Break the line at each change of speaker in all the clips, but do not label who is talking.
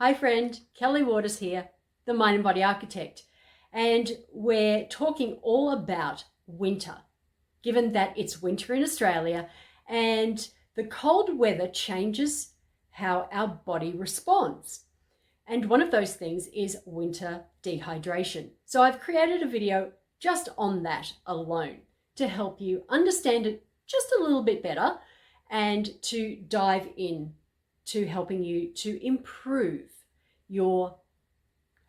Hi friend, Kelly Waters here, the Mind and Body Architect, and we're talking all about winter, given that it's winter in Australia and the cold weather changes how our body responds. And one of those things is winter dehydration. So I've created a video just on that alone to help you understand it just a little bit better and to dive in to helping you to improve your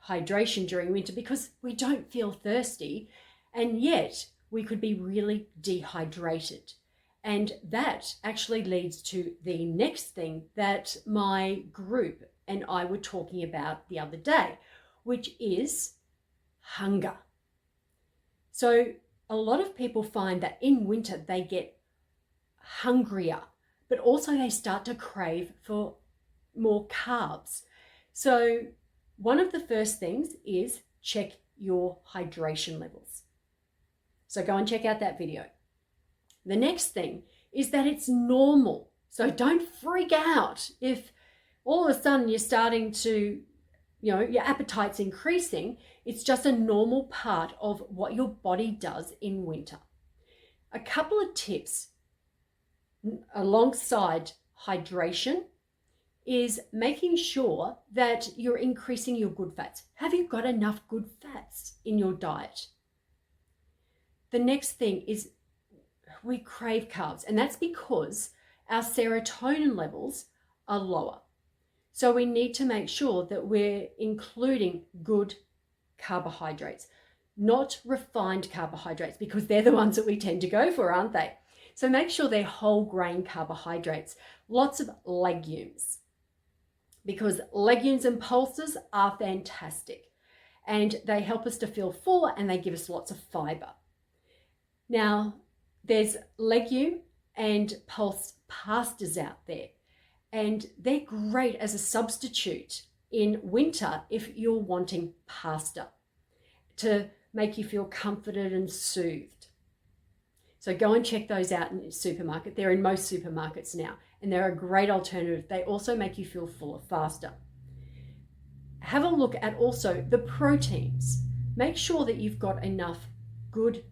hydration during winter, because we don't feel thirsty and yet we could be really dehydrated. And that actually leads to the next thing that my group and I were talking about the other day, which is hunger. So a lot of people find that in winter they get hungrier, but also they start to crave for more carbs. So one of the first things is check your hydration levels. So go and check out that video. The next thing is that it's normal. So don't freak out if all of a sudden you're starting to, your appetite's increasing. It's just a normal part of what your body does in winter. A couple of tips alongside hydration is making sure that you're increasing your good fats. Have you got enough good fats in your diet? The next thing is we crave carbs, and that's because our serotonin levels are lower. So we need to make sure that we're including good carbohydrates, not refined carbohydrates, because they're the ones that we tend to go for, aren't they? So make sure they're whole grain carbohydrates, lots of legumes, because legumes and pulses are fantastic and they help us to feel full and they give us lots of fiber. Now, there's legume and pulse pastas out there, and they're great as a substitute in winter if you're wanting pasta to make you feel comforted and soothed. So go and check those out in the supermarket. They're in most supermarkets now, and they're a great alternative. They also make you feel fuller faster. Have a look at also the proteins. Make sure that you've got enough good,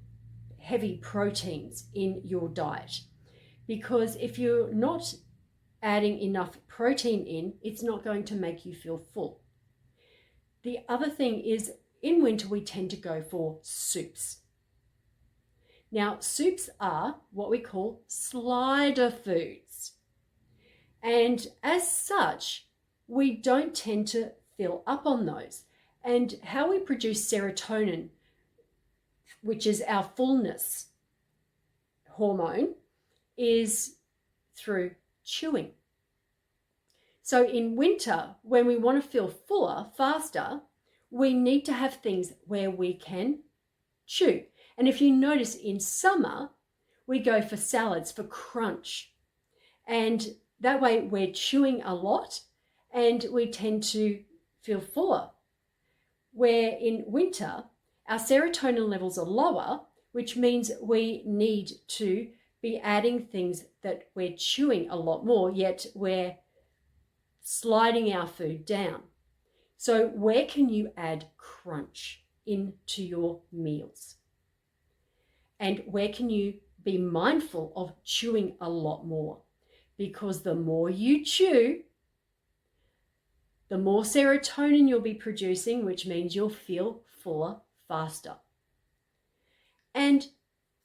heavy proteins in your diet, because if you're not adding enough protein in, it's not going to make you feel full. The other thing is, in winter, we tend to go for soups. Now, soups are what we call slider foods. And as such, we don't tend to fill up on those. And how we produce serotonin, which is our fullness hormone, is through chewing. So in winter, when we want to feel fuller, faster, we need to have things where we can chew. And if you notice, in summer, we go for salads for crunch. And that way we're chewing a lot and we tend to feel fuller. Where in winter, our serotonin levels are lower, which means we need to be adding things that we're chewing a lot more, yet we're sliding our food down. So where can you add crunch into your meals? And where can you be mindful of chewing a lot more? Because the more you chew, the more serotonin you'll be producing, which means you'll feel fuller faster. And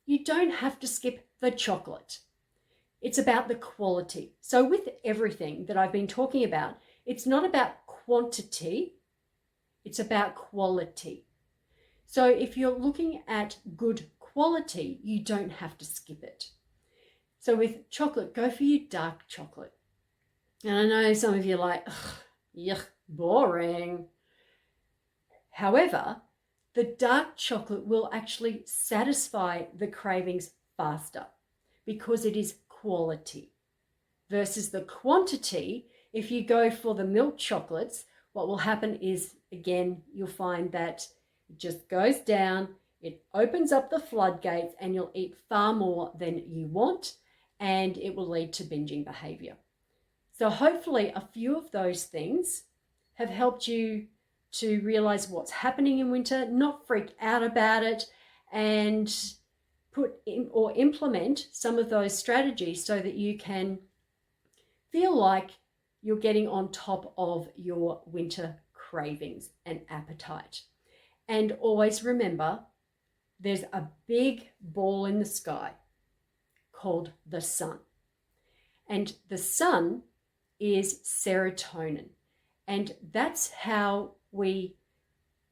you don't have to skip the chocolate. It's about the quality. So with everything that I've been talking about, it's not about quantity, it's about quality. So if you're looking at good quality, you don't have to skip it. So with chocolate, go for your dark chocolate. And I know some of you are like, yuck, boring. However, the dark chocolate will actually satisfy the cravings faster because it is quality. Versus the quantity, if you go for the milk chocolates, what will happen is, again, you'll find that it just goes down, it opens up the floodgates, and you'll eat far more than you want, and it will lead to binging behavior. So hopefully a few of those things have helped you to realize what's happening in winter, not freak out about it, and put in or implement some of those strategies so that you can feel like you're getting on top of your winter cravings and appetite. And always remember, there's a big ball in the sky called the sun. And the sun is serotonin. And that's how we,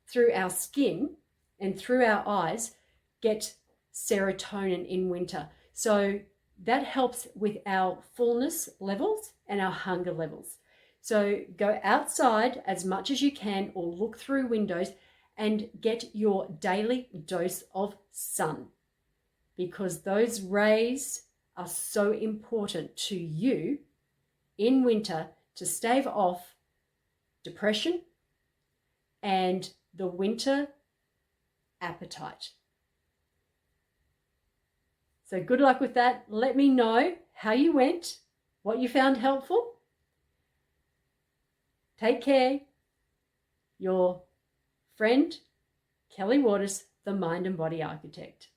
through our skin and through our eyes, get serotonin in winter. So that helps with our fullness levels and our hunger levels. So go outside as much as you can or look through windows and get your daily dose of sun, because those rays are so important to you in winter to stave off depression and the winter appetite. So good luck with that. Let me know how you went, what you found helpful. Take care. Your friend, Kelly Waters, the Mind and Body Architect.